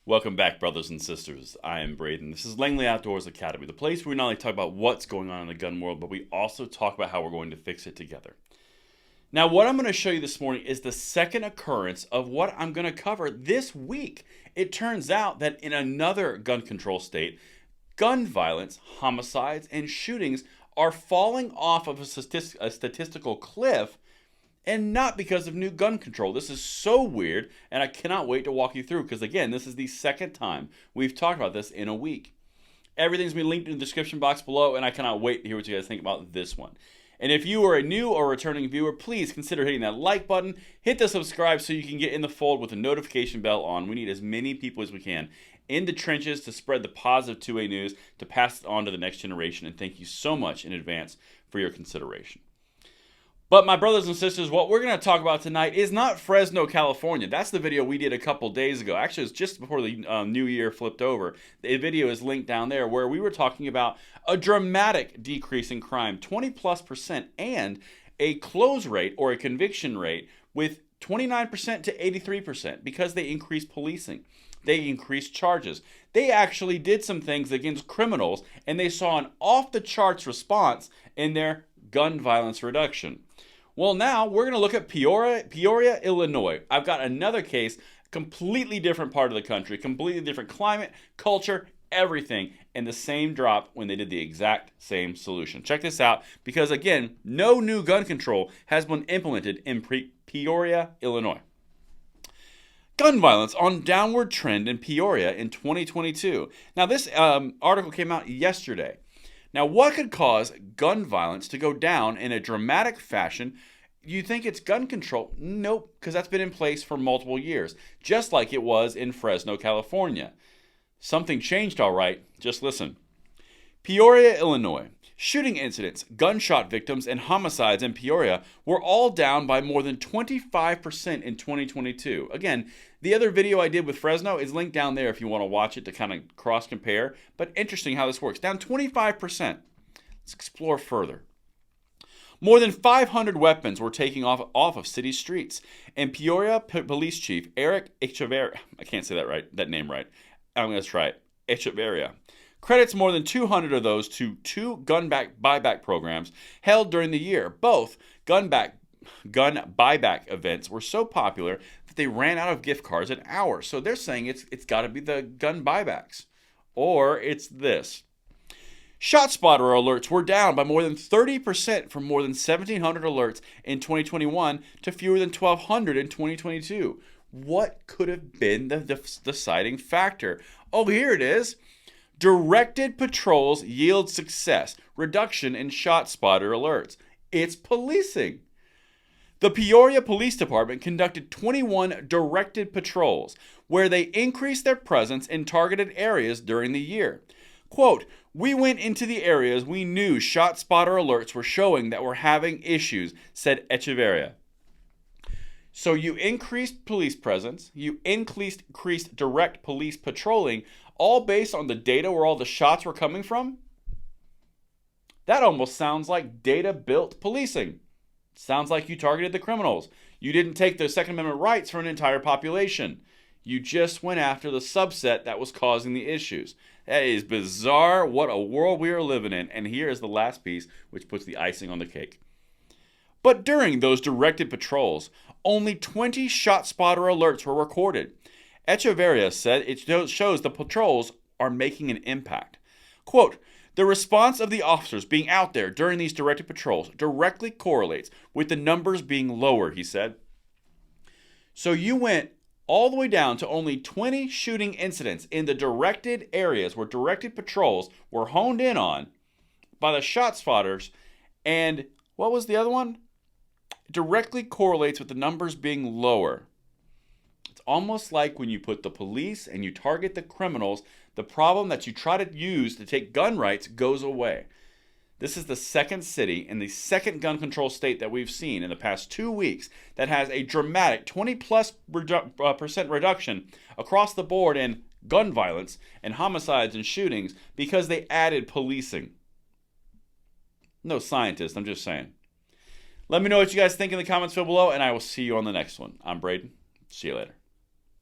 Welcome back, brothers and sisters. I am Braden. This is Langley Outdoors Academy, the place where we not only talk about what's going on in the gun world, but we also talk about how we're going to fix it together. Now, what I'm going to show you this morning is the second occurrence of what I'm going to cover this week. It turns out that in another gun control state, gun violence, homicides, and shootings are falling off of a statistical cliff, and not because of new gun control. This is so weird, and I cannot wait to walk you through, because again, this is the second time we've talked about this in a week. Everything's been linked in the description box below, and I cannot wait to hear what you guys think about this one. And if you are a new or returning viewer, please consider hitting that like button, hit the subscribe so you can get in the fold with the notification bell on. We need as many people as we can in the trenches to spread the positive 2A news, to pass it on to the next generation, and thank you so much in advance for your consideration. But my brothers and sisters, what we're going to talk about tonight is not Fresno, California. That's the video we did a couple days ago. Actually, it's just before the new year flipped over. The video is linked down there, where we were talking about a dramatic decrease in crime, 20+%, and a close rate or a conviction rate with 29% to 83%, because they increased policing. They increased charges. They actually did some things against criminals, and they saw an off-the-charts response in their gun violence reduction. Well, now we're going to look at Peoria, Illinois. I've got another case, completely different part of the country, completely different climate, culture, everything, and the same drop when they did the exact same solution. Check this out, because again, no new gun control has been implemented in Peoria, Illinois. Gun violence on downward trend in Peoria in 2022. Now, this article came out yesterday. Now, what could cause gun violence to go down in a dramatic fashion? You think it's gun control? Nope, because that's been in place for multiple years, just like it was in Fresno, California. Something changed, all right. Just listen. Peoria, Illinois. Shooting incidents, gunshot victims, and homicides in Peoria were all down by more than 25% in 2022. Again, the other video I did with Fresno is linked down there if you want to watch it to kind of cross-compare. But interesting how this works. Down 25%. Let's explore further. More than 500 weapons were taken off of city streets. And Peoria Police Chief Eric Echeverria, I can't say that name right. I'm going to try it. Echeverria credits more than 200 of those to two gun buyback programs held during the year. Both gun buyback events were so popular that they ran out of gift cards in hours. So they're saying it's got to be the gun buybacks, or it's this. ShotSpotter alerts were down by more than 30%, from more than 1,700 alerts in 2021 to fewer than 1,200 in 2022. What could have been the deciding factor? Oh, here it is. Directed patrols yield success. Reduction in ShotSpotter alerts. It's policing. The Peoria Police Department conducted 21 directed patrols, where they increased their presence in targeted areas during the year. Quote, "We went into the areas we knew ShotSpotter alerts were showing that were having issues," said Echeverria. So you increased police presence, you increased direct police patrolling, all based on the data where all the shots were coming from? That almost sounds like data-built policing. Sounds like you targeted the criminals. You didn't take the Second Amendment rights for an entire population. You just went after the subset that was causing the issues. That is bizarre. What a world we are living in. And here is the last piece, which puts the icing on the cake. But during those directed patrols, only 20 ShotSpotter alerts were recorded. Echeverria said it shows the patrols are making an impact. Quote, "The response of the officers being out there during these directed patrols directly correlates with the numbers being lower," he said. So you went all the way down to only 20 shooting incidents in the directed areas where directed patrols were honed in on by the ShotSpotters, and what was the other one? Directly correlates with the numbers being lower. It's almost like when you put the police and you target the criminals, the problem that you try to use to take gun rights goes away. This is the second city and the second gun control state that we've seen in the past 2 weeks that has a dramatic 20+% reduction across the board in gun violence and homicides and shootings because they added policing. No scientist, I'm just saying. Let me know what you guys think in the comments below, and I will see you on the next one. I'm Braden. See you later.